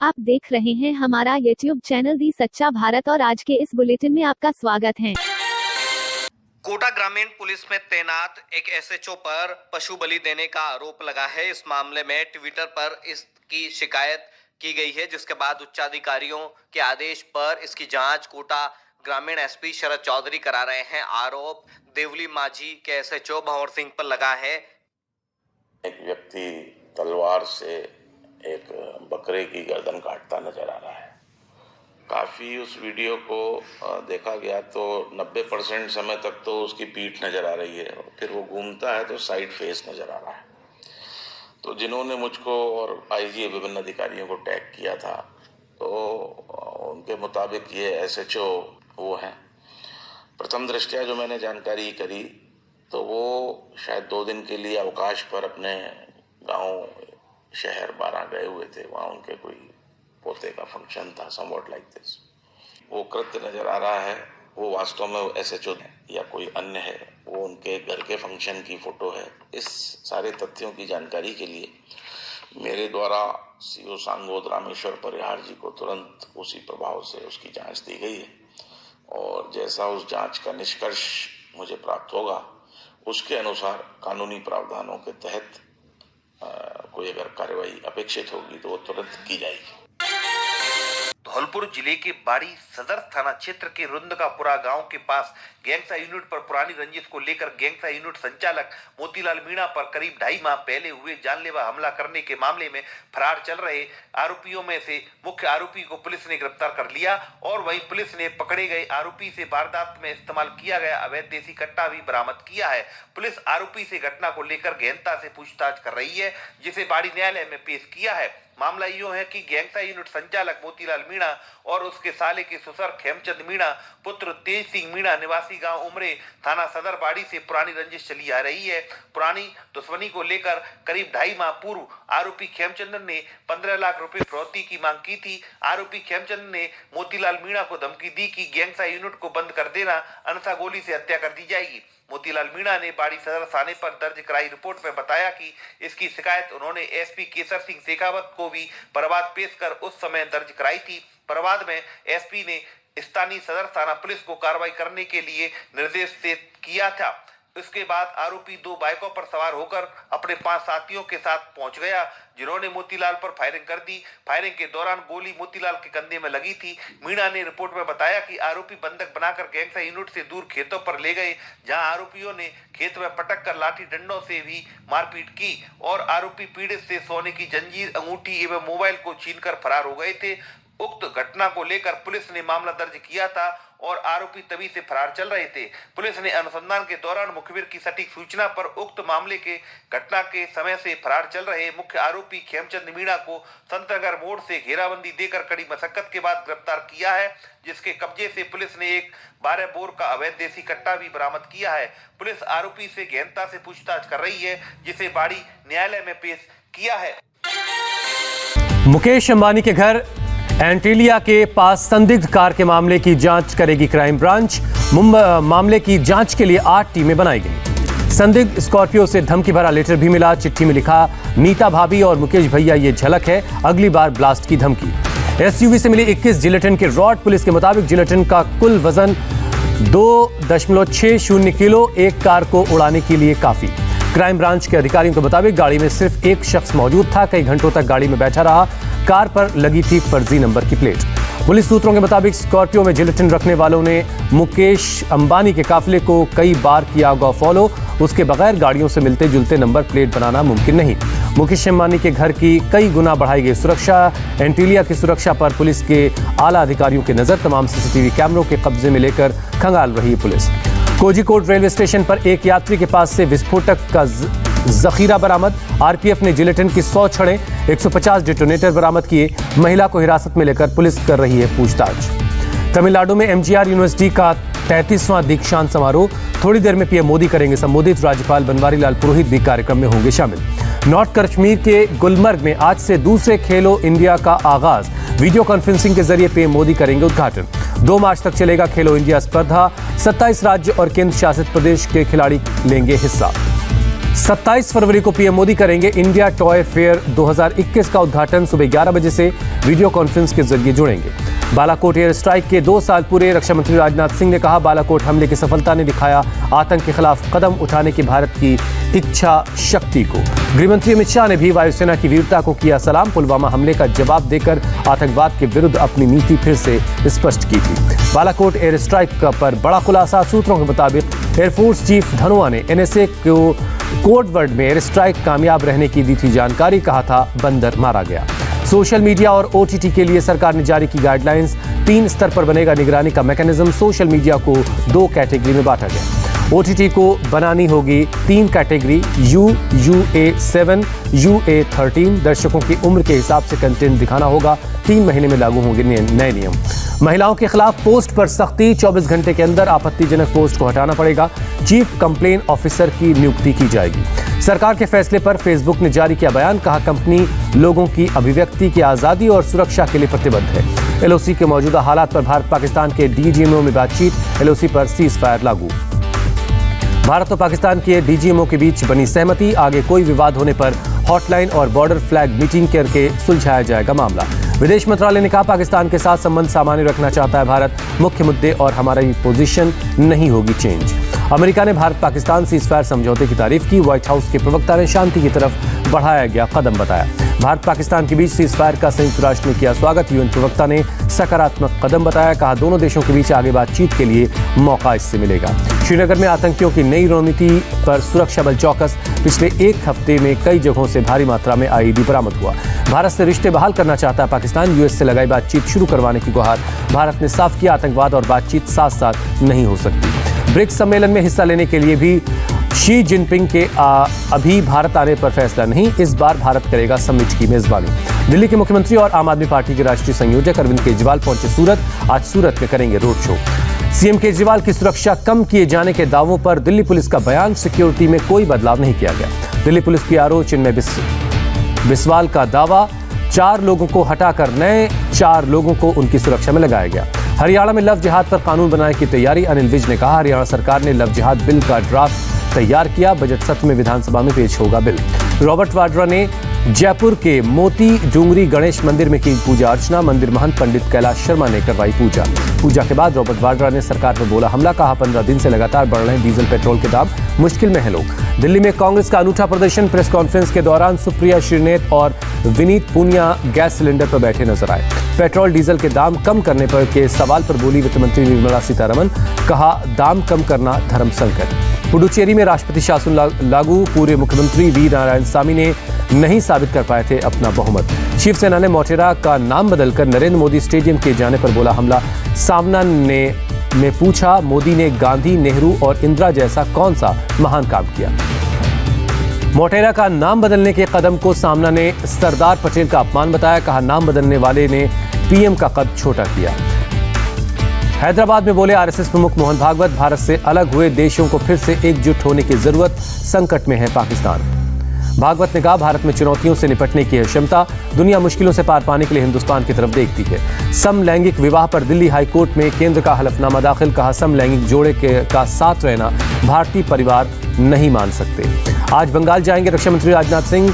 आप देख रहे हैं हमारा YouTube चैनल दी सच्चा भारत और आज के इस बुलेटिन में आपका स्वागत है। कोटा ग्रामीण पुलिस में तैनात एक एसएचओ पर पशु बलि देने का आरोप लगा है। इस मामले में ट्विटर पर इसकी शिकायत की गई है, जिसके बाद उच्चाधिकारियों के आदेश पर इसकी जांच कोटा ग्रामीण एसपी शरद चौधरी करा रहे हैं। आरोप देवली माझी के एसएचओ भंवर सिंह पर लगा है। एक व्यक्ति तलवार से एक बकरे की गर्दन काटता नजर आ रहा है। काफ़ी उस वीडियो को देखा गया तो 90% समय तक तो उसकी पीठ नज़र आ रही है, फिर वो घूमता है तो साइड फेस नज़र आ रहा है। तो जिन्होंने मुझको और आईजी विभिन्न अधिकारियों को टैग किया था, तो उनके मुताबिक ये एसएचओ वो हैं। प्रथम दृष्टया जो मैंने जानकारी करी तो वो शायद 2 दिन के लिए अवकाश पर अपने गांव शहर 12 गए हुए थे। वहाँ उनके कोई पोते का फंक्शन था, समवॉट लाइक दिस। वो कृत्य नज़र आ रहा है, वो वास्तव में एसएचओ है या कोई अन्य है, वो उनके घर के फंक्शन की फ़ोटो है। इस सारे तथ्यों की जानकारी के लिए मेरे द्वारा सीओ सांगोद रामेश्वर परिहार जी को तुरंत उसी प्रभाव से उसकी जांच दी गई है और जैसा उस जांच का निष्कर्ष मुझे प्राप्त होगा उसके अनुसार कानूनी प्रावधानों के तहत कोई अगर कार्रवाई अपेक्षित होगी तो वो तुरंत की जाएगी। धौलपुर जिले के बाड़ी सदर थाना क्षेत्र के रुंदकापुरा गांव के पास गैंगस्टर यूनिट पर पुरानी रंजिश को लेकर गैंगस्टर यूनिट संचालक मोतीलाल मीणा पर करीब 2.5 माह पहले हुए जानलेवा हमला करने के मामले में फरार चल रहे आरोपियों में से मुख्य आरोपी को पुलिस ने गिरफ्तार कर लिया और वहीं पुलिस ने पकड़े गए आरोपी से वारदात में इस्तेमाल किया गया अवैध देसी कट्टा भी बरामद किया है। पुलिस आरोपी से घटना को लेकर गहनता से पूछताछ कर रही है, जिसे बाड़ी न्यायालय में पेश किया है। मामला यूं है कि गैंगस्टर यूनिट संचालक मोतीलाल मीणा और उसके साले के ससुर खेमचंद मीणा पुत्र तेज सिंह मीणा निवासी गांव उमरे थाना सदर बाड़ी से पुरानी रंजिश चली आ रही है। पुरानी दुश्मनी को लेकर करीब 2.5 माह पूर्व आरोपी खेमचंद ने 15 लाख रुपए फिरौती की मांग की थी। आरोपी खेमचंद ने मोतीलाल मीणा को धमकी दी कि गैंगस्टर यूनिट को बंद कर देना, अन्यथा गोली से हत्या कर दी जाएगी। मोतीलाल मीणा ने बाड़ी सदर थाने पर दर्ज कराई रिपोर्ट में बताया कि इसकी शिकायत उन्होंने एसपी केसर सिंह शेखावत को भी परवाद पेश कर उस समय दर्ज कराई थी। परवाद में एसपी ने स्थानीय सदर थाना पुलिस को कार्रवाई करने के लिए निर्देश किया था। इसके बाद आरोपी 2 बाइकों पर सवार होकर अपने 5 साथियों के साथ पहुंच गया, जिन्होंने मोतीलाल पर फायरिंग कर दी। फायरिंग के दौरान गोली मोतीलाल के कंधे में लगी थी। मीणा ने रिपोर्ट में बताया कि आरोपी बंधक बनाकर गैंगस्टर यूनिट से दूर खेतों पर ले गए, जहां आरोपियों ने खेत में पटक कर लाठी डंडों से भी मारपीट की और आरोपी पीड़ित से सोने की जंजीर, अंगूठी एवं मोबाइल को छीनकर फरार हो गए थे। उक्त घटना को लेकर पुलिस ने मामला दर्ज किया था और आरोपी तभी से फरार चल रहे थे। पुलिस ने अनुसंधान के दौरान मुखबिर की सटीक सूचना पर उक्त मामले के घटना के समय से फरार चल रहे मुख्य आरोपी खेमचंद मीणा को संतनगर मोड़ से घेराबंदी देकर कड़ी मशक्कत के बाद गिरफ्तार किया है, जिसके कब्जे से पुलिस ने एक 12 बोर का अवैध देसी कट्टा भी बरामद किया है। पुलिस आरोपी से गहनता से पूछताछ कर रही है, जिसे बाड़ी न्यायालय में पेश किया है। मुकेश अंबानी के घर एंटीलिया के पास संदिग्ध कार के मामले की जांच करेगी क्राइम ब्रांच। मामले की जांच के लिए 8 टीमें बनाई गई। संदिग्ध स्कॉर्पियो से धमकी भरा लेटर भी मिला। चिट्ठी में लिखा, नीता भाभी और मुकेश भैया ये झलक है, अगली बार ब्लास्ट की धमकी। एसयूवी से मिले 21 जिलेटिन के रॉड। पुलिस के मुताबिक जिलेटिन का कुल वजन 2.60 किलो, एक कार को उड़ाने के लिए काफी। क्राइम ब्रांच के अधिकारियों के मुताबिक गाड़ी में सिर्फ एक शख्स मौजूद था, कई घंटों तक गाड़ी में बैठा रहा। कार पर लगी थी फर्जी नंबर की प्लेट। पुलिस सूत्रों के मुताबिक स्कॉर्पियो में जिलेटिन रखने वालों ने मुकेश अंबानी के काफिले को कई बार किया होगा फॉलो। उसके बगैर गाड़ियों से मिलते जुलते नंबर प्लेट बनाना मुमकिन नहीं। मुकेश अंबानी के घर की कई गुना बढ़ाई गई सुरक्षा। एंटीलिया की सुरक्षा पर पुलिस के आला अधिकारियों की नजर। तमाम सीसीटीवी कैमरों के कब्जे में लेकर खंगाल रही है पुलिस। कोझिकोड रेलवे स्टेशन पर एक यात्री के पास से विस्फोटक का जखीरा बरामद। आरपीएफ ने जिलेटिन की 100 छड़ें, 150 डिटोनेटर बरामद किए। महिला को हिरासत में लेकर पुलिस कर रही है पूछताछ। तमिलनाडु में एमजीआर यूनिवर्सिटी का 33वां दीक्षांत समारोह। थोड़ी देर में पीएम मोदी करेंगे संबोधित। राज्यपाल बनवारीलाल पुरोहित भी कार्यक्रम में होंगे शामिल। नॉर्थ कश्मीर के गुलमर्ग में आज से दूसरे खेलो इंडिया का आगाज। वीडियो कॉन्फ्रेंसिंग के जरिए पीएम मोदी करेंगे उद्घाटन। 2 मार्च तक चलेगा खेलो इंडिया स्पर्धा। 27 राज्य और केंद्र शासित प्रदेश के खिलाड़ी लेंगे हिस्सा। 27 फरवरी को पीएम मोदी करेंगे इंडिया टॉय फेयर 2021 का उद्घाटन। सुबह 11 बजे से वीडियो कॉन्फ्रेंस के जरिए जुड़ेंगे। बालाकोट एयर स्ट्राइक के 2 साल पूरे। रक्षा मंत्री राजनाथ सिंह ने कहा, बालाकोट हमले की सफलता ने दिखाया आतंक के खिलाफ कदम उठाने की भारत की इच्छा शक्ति को। गृहमंत्री अमित शाह ने भी वायुसेना की वीरता को किया सलाम। पुलवामा हमले का जवाब देकर आतंकवाद के विरुद्ध अपनी नीति फिर से स्पष्ट की थी। बालाकोट एयर स्ट्राइक पर बड़ा खुलासा। सूत्रों के मुताबिक एयरफोर्स चीफ धनोआ ने एनएसए को कोड वर्ड में एयर स्ट्राइक कामयाब रहने की दी थी जानकारी। कहा था बंदर मारा गया। सोशल मीडिया और ओटीटी के लिए सरकार ने जारी की गाइडलाइंस। 3 स्तर पर बनेगा निगरानी का मैकेनिज्म। सोशल मीडिया को 2 कैटेगरी में बांटा गया। ओटीटी को बनानी होगी 3 कैटेगरी, UA7, UA13। दर्शकों की उम्र के हिसाब से कंटेंट दिखाना होगा। 3 महीने में लागू होंगे नए नियम। महिलाओं के खिलाफ पोस्ट पर सख्ती। 24 घंटे के अंदर आपत्तिजनक पोस्ट को हटाना पड़ेगा। चीफ कंप्लेन ऑफिसर की नियुक्ति की जाएगी। सरकार के फैसले पर फेसबुक ने जारी किया बयान। कहा, कंपनी लोगों की अभिव्यक्ति की आजादी और सुरक्षा के लिए प्रतिबद्ध है। एलओसी के मौजूदा हालात पर भारत पाकिस्तान के डीजीएमओ में बातचीत। एलओसी पर सीज फायर लागू। भारत और पाकिस्तान के डीजीएमओ के बीच बनी सहमति। आगे कोई विवाद होने पर हॉटलाइन और बॉर्डर फ्लैग मीटिंग करके सुलझाया जाएगा मामला। विदेश मंत्रालय ने कहा, पाकिस्तान के साथ संबंध सामान्य रखना चाहता है भारत। मुख्य मुद्दे और हमारी पोजीशन नहीं होगी चेंज। अमेरिका ने भारत पाकिस्तान सीजफायर समझौते की तारीफ की। व्हाइट हाउस के प्रवक्ता ने शांति की तरफ बढ़ाया गया कदम बताया। भारत पाकिस्तान के बीच सीजफायर का संयुक्त राष्ट्र ने किया स्वागत। यूएन प्रवक्ता ने सकारात्मक कदम बताया। कहा, दोनों देशों के बीच आगे बातचीत के लिए मौका इससे मिलेगा। श्रीनगर में आतंकियों की नई रणनीति पर सुरक्षा बल चौकस। पिछले 1 हफ्ते में कई जगहों से भारी मात्रा में आईईडी बरामद हुआ। भारत से रिश्ते बहाल करना चाहता है पाकिस्तान। यूएस से लगाई बातचीत शुरू करवाने की गुहार। भारत ने साफ किया, आतंकवाद और बातचीत साथ साथ नहीं हो सकती। ब्रिक्स सम्मेलन में हिस्सा लेने के लिए भी शी जिनपिंग के अभी भारत आने पर फैसला नहीं। इस बार भारत करेगा समिट की मेजबानी। दिल्ली के मुख्यमंत्री और आम आदमी पार्टी के राष्ट्रीय संयोजक अरविंद केजरीवाल पहुंचे सूरत। आज सूरत में करेंगे रोड शो। सीएम केजरीवाल की सुरक्षा कम किए जाने के दावों पर दिल्ली पुलिस का बयान। सिक्योरिटी में कोई बदलाव नहीं किया गया। दिल्ली पुलिस पीआरओ चिन्मय बिस्वाल का दावा, 4 लोगों को हटाकर नए 4 लोगों को उनकी सुरक्षा में लगाया गया। हरियाणा में लव जिहाद पर कानून बनाने की तैयारी। अनिल विज ने कहा, हरियाणा सरकार ने लव जिहाद बिल का ड्राफ्ट तैयार किया। बजट सत्र में विधानसभा में पेश होगा बिल। रॉबर्ट वाड्रा ने जयपुर के मोती डूंगरी गणेश मंदिर में की पूजा अर्चना। मंदिर महंत पंडित कैलाश शर्मा ने करवाई पूजा। पूजा के बाद रॉबर्ट वाड्रा ने सरकार पर बोला हमला। कहा, 15 दिन से लगातार बढ़ रहे डीजल पेट्रोल के दाम, मुश्किल में है लोग। दिल्ली में कांग्रेस का अनूठा प्रदर्शन। प्रेस कॉन्फ्रेंस के दौरान सुप्रिया श्रीनेत और विनीत पूनिया गैस सिलेंडर पर बैठे नजर आए। पेट्रोल डीजल के दाम कम करने पर के सवाल पर बोली वित्त मंत्री निर्मला सीतारमण। कहा, दाम कम करना धर्म संकट। पुडुचेरी में राष्ट्रपति शासन लागू। पूर्व मुख्यमंत्री वी नारायणसामी ने नहीं साबित कर पाए थे अपना बहुमत। शिवसेना ने मोटेरा का नाम बदलकर नरेंद्र मोदी स्टेडियम किए जाने पर बोला हमला। सामना ने पूछा, मोदी ने गांधी, नेहरू और इंदिरा जैसा कौन सा महान काम किया। मोटेरा का नाम बदलने के कदम को सामना ने सरदार पटेल का अपमान बताया। कहा, नाम बदलने वाले ने पीएम का कद छोटा किया। हैदराबाद में बोले आरएसएस प्रमुख मोहन भागवत, भारत से अलग हुए देशों को फिर से एकजुट होने की जरूरत। संकट में है पाकिस्तान। भागवत ने कहा, भारत में चुनौतियों से निपटने की है क्षमता। दुनिया मुश्किलों से पार पाने के लिए हिंदुस्तान की तरफ देखती है। समलैंगिक विवाह पर दिल्ली हाईकोर्ट में केंद्र का हलफनामा दाखिल। कहा, समलैंगिक जोड़े का साथ रहना भारतीय परिवार नहीं मान सकते। आज बंगाल जाएंगे रक्षा मंत्री राजनाथ सिंह।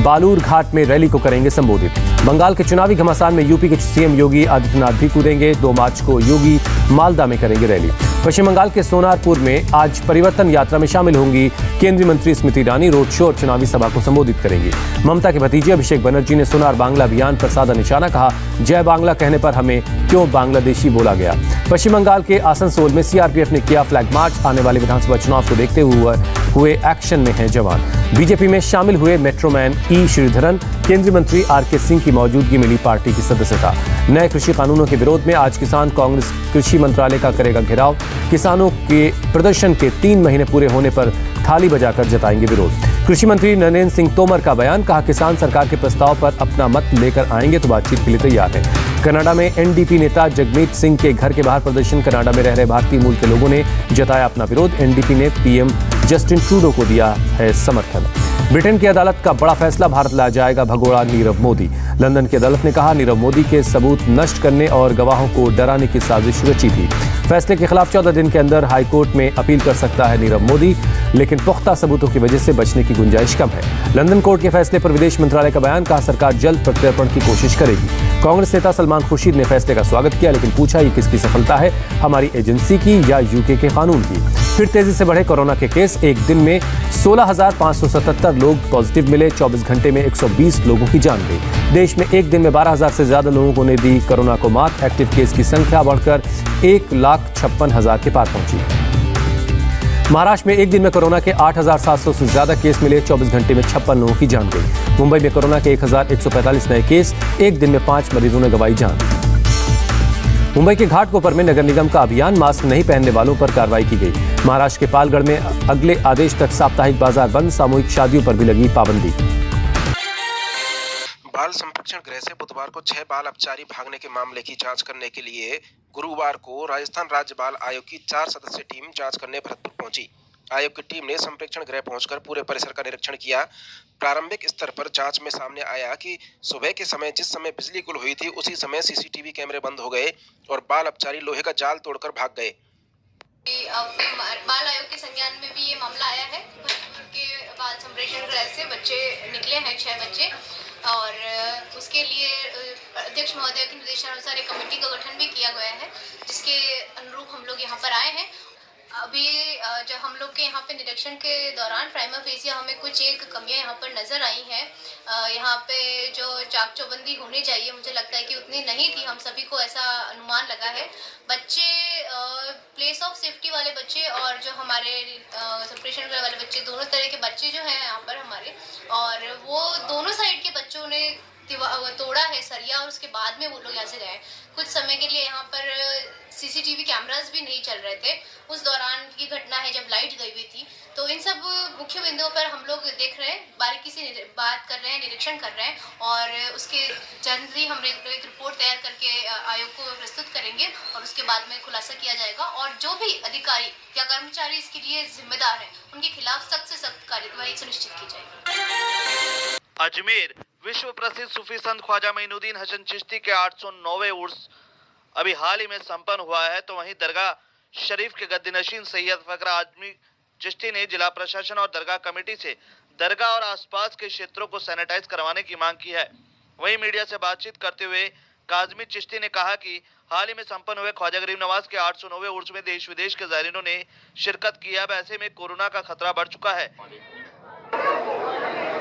बालूर घाट में रैली को करेंगे संबोधित। बंगाल के चुनावी घमासान में यूपी के सीएम योगी आदित्यनाथ भी कूदेंगे। 2 मार्च को योगी मालदा में करेंगे रैली। पश्चिम बंगाल के सोनारपुर में आज परिवर्तन यात्रा में शामिल होंगी केंद्रीय मंत्री स्मृति ईरानी। रोड शो और चुनावी सभा को संबोधित करेंगी। ममता के भतीजे अभिषेक बनर्जी ने सोनार बांग्ला अभियान पर साधा निशाना। कहा, जय बांग्ला कहने पर हमें क्यों बांग्लादेशी बोला गया। पश्चिम बंगाल के आसनसोल में सीआरपीएफ ने किया फ्लैग मार्च। आने वाले विधानसभा चुनाव को देखते हुए एक्शन में हैं जवान। बीजेपी में शामिल हुए मेट्रोमैन ई श्रीधरन। केंद्रीय मंत्री आरके सिंह की मौजूदगी मिली पार्टी की सदस्यता। नए कृषि कानूनों के विरोध में आज किसान कांग्रेस कृषि मंत्रालय का करेगा घेराव। किसानों के प्रदर्शन के 3 महीने पूरे होने पर थाली बजाकर जताएंगे विरोध। कृषि मंत्री नरेंद्र सिंह तोमर का बयान। कहा, किसान सरकार के प्रस्ताव पर अपना मत लेकर आएंगे तो बातचीत के लिए तैयार है। कनाडा में एनडीपी नेता जगमीत सिंह के घर के बाहर प्रदर्शन। कनाडा में रह रहे भारतीय मूल के लोगों ने जताया अपना विरोध। एनडीपी ने पीएम जस्टिन ट्रूडो को दिया है समर्थन। ब्रिटेन की अदालत का बड़ा फैसला, भारत ला जाएगा भगोड़ा नीरव मोदी। लंदन की अदालत ने कहा, नीरव मोदी के सबूत नष्ट करने और गवाहों को डराने की साजिश रची थी। फैसले के खिलाफ 14 दिन के अंदर हाईकोर्ट में अपील कर सकता है नीरव मोदी, लेकिन पुख्ता सबूतों की वजह से बचने की गुंजाइश कम है। लंदन कोर्ट के फैसले पर विदेश मंत्रालय का बयान, कहा सरकार जल्द प्रत्यर्पण की कोशिश करेगी। कांग्रेस नेता सलमान खुर्शीद ने फैसले का स्वागत किया, लेकिन पूछा ये किसकी सफलता है, हमारी एजेंसी की या यूके के कानून की। फिर तेजी से बढ़े कोरोना के केस, एक दिन में 16,577 लोग पॉजिटिव मिले, 24 घंटे में 120 लोगों की जान गई। देश में एक दिन में 12,000 से ज्यादा लोगों ने दी कोरोना को मात। एक्टिव केस की संख्या बढ़कर 1,56,000 के पार पहुंची। महाराष्ट्र में एक दिन में कोरोना के 8,700 से ज्यादा केस मिले, 24 घंटे में 56 लोगों की जान गई। मुंबई में कोरोना के 1,145 नए केस, एक दिन में 5 मरीजों ने गंवाई जान। मुंबई के घाटकोपर में नगर निगम का अभियान, मास्क नहीं पहनने वालों पर कार्रवाई की गई। महाराष्ट्र के पालगढ़ में अगले आदेश तक साप्ताहिक बाजार बंद, सामूहिक शादियों पर भी लगी पाबंदी। बाल संरक्षण गृह से बुधवार को 6 बाल अपचारी भागने के मामले की जांच करने के लिए गुरुवार को राजस्थान राज्य बाल आयोग की 4 सदस्यीय टीम जांच करने भरतपुर पहुंची। आयोग की टीम ने संप्रेक्षण गृह पहुंचकर पूरे परिसर का निरीक्षण किया। प्रारंभिक स्तर पर जांच में सामने आया कि सुबह के समय जिस समय बिजली गुल हुई थी उसी समय सीसीटीवी कैमरे बंद हो गए और बाल अपचारी लोहे का जाल तोड़कर भाग गए। बाल आयोग के संज्ञान में भी ये मामला आया है कि बाल संप्रेक्षण गृह से बच्चे निकले हैं, 6 बच्चे, और उसके लिए अध्यक्ष महोदय के निर्देशानुसार एक कमेटी का गठन भी किया गया है, जिसके अनुरूप हम लोग यहाँ पर आए हैं। अभी जब हम लोग के यहाँ पे निरीक्षण के दौरान प्राइमा फेसिया हमें कुछ एक कमियाँ यहाँ पर नज़र आई हैं। यहाँ पे जो चाक चौबंदी होनी चाहिए, मुझे लगता है कि उतनी नहीं थी, हम सभी को ऐसा अनुमान लगा है। बच्चे प्लेस ऑफ सेफ्टी वाले बच्चे और जो हमारे सेपरेशन वाले बच्चे, दोनों तरह के बच्चे जो हैं यहाँ पर हमारे, और वो दोनों साइड के बच्चों ने तोड़ा है सरिया, और उसके बाद में वो लोग यहाँ से गए। कुछ समय के लिए यहाँ पर सीसीटीवी कैमरास भी नहीं चल रहे थे, उस दौरान की घटना है जब लाइट गई हुई थी। तो इन सब मुख्य बिंदुओं पर हम लोग देख रहे हैं, बारीकी से बात कर रहे हैं, निरीक्षण कर रहे हैं, और उसके जल्दी हम एक रिपोर्ट तैयार करके आयोग को प्रस्तुत करेंगे और उसके बाद में खुलासा किया जाएगा। और जो भी अधिकारी या कर्मचारी इसके लिए जिम्मेदार हैं, उनके खिलाफ सख्त से सख्त कार्रवाई सुनिश्चित की जाएगी। अजमेर विश्व प्रसिद्ध सूफी संत ख्वाजा मोइनुद्दीन हसन चिश्ती के 809वें उर्स अभी हाल ही में संपन्न हुआ है, तो वहीं दरगाह शरीफ के गद्दीनशीन सैयद फखर आजमी चिश्ती ने जिला प्रशासन और दरगाह कमेटी से दरगाह और आसपास के क्षेत्रों को सैनिटाइज करवाने की मांग की है। वहीं मीडिया से बातचीत करते हुए काजमी चिश्ती ने कहा कि हाल ही में संपन्न हुए ख्वाजा गरीब नवाज के 809वें उर्स में देश विदेश के ज़ायरीनों ने शिरकत की। अब ऐसे में कोरोना का खतरा बढ़ चुका है।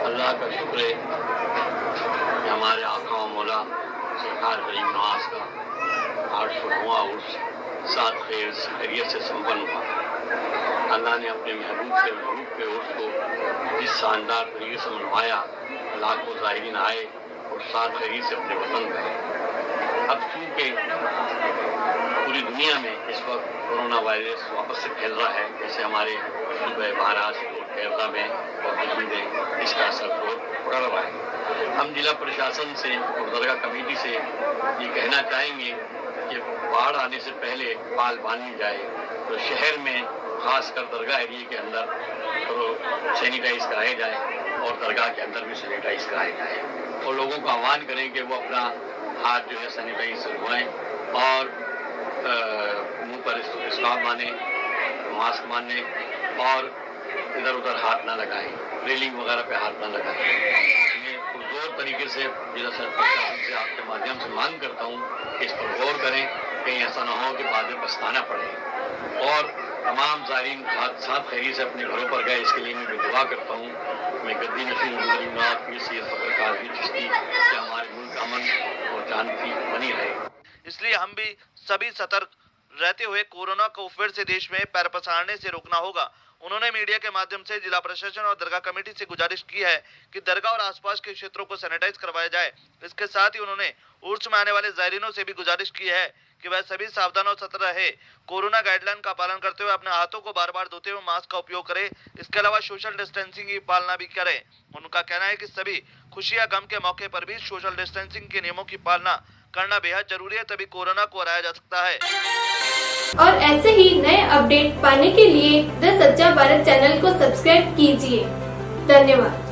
अल्लाह का शुक्र है कि हमारे आका व मौला सरकार गरीब नवाज का 809वां उर्स सात खैरियत से संपन्न हुआ। अल्लाह ने अपने महबूब के उर्स को जिस शानदार तरीके से मनवाया, लाखों ज़ायरीन आए और सात खैरियत से अपने वतन गए। अब चूँकि पूरी दुनिया में इस वक्त कोरोना वायरस वापस से फैल रहा है, जैसे हमारे महाराष्ट्र और केरला में और दिल्ली में इसका असर पड़ रहा है। हम जिला प्रशासन से और दरगाह कमेटी से ये कहना चाहेंगे कि बाढ़ आने से पहले पाल बांधी जाए, तो शहर में खासकर दरगाह एरिया के अंदर तो सैनिटाइज कराया जाए और दरगाह के अंदर भी सैनिटाइज कराया जाए, और लोगों को आह्वान करें कि वो अपना हाथ जो है सैनिटाइज से धोएं और मुंह पर स्कार्फ बांधें, मास्क बांधें और इधर उधर हाथ ना लगाएं, रेलिंग वगैरह पे हाथ ना लगाएं। मैं पुरजोर तरीके से जिला प्रशासन से आपके माध्यम से मांग करता हूँ कि इस पर गौर करें, कहीं ऐसा ना हो कि बाद में पछताना पड़े। और तमाम ज़ायरीन साथ खैरियत से अपने घरों पर गए, इसके लिए मैं भी दुआ करता हूँ। मैं गद्दीनशीन सैयद फखर आजमी चिश्ती कि हमारे मुल्क अमन और शांति बनी रहे। इसलिए हम भी सभी सतर्क रहते हुए कोरोना को फिर से देश में पैर पसारने से रोकना होगा। उन्होंने मीडिया के माध्यम से जिला प्रशासन और दरगाह कमेटी से गुजारिश की है कि दरगाह और आसपास के क्षेत्रों को सैनिटाइज करवाया जाए। इसके साथ ही उन्होंने उर्स में आने वाले ज़ायरीनों से भी गुजारिश की है कि वह सभी सावधान और सतर्क रहे, कोरोना गाइडलाइन का पालन करते हुए अपने हाथों को बार बार धोते हुए मास्क का उपयोग करें। इसके अलावा सोशल डिस्टेंसिंग की पालना भी करें। उनका कहना है कि सभी खुशी या गम के मौके पर भी सोशल डिस्टेंसिंग के नियमों की पालना करना बेहद जरूरी है, तभी कोरोना को हराया जा सकता है। और ऐसे ही नए अपडेट पाने के लिए द सच्चा भारत चैनल को सब्सक्राइब कीजिए। धन्यवाद।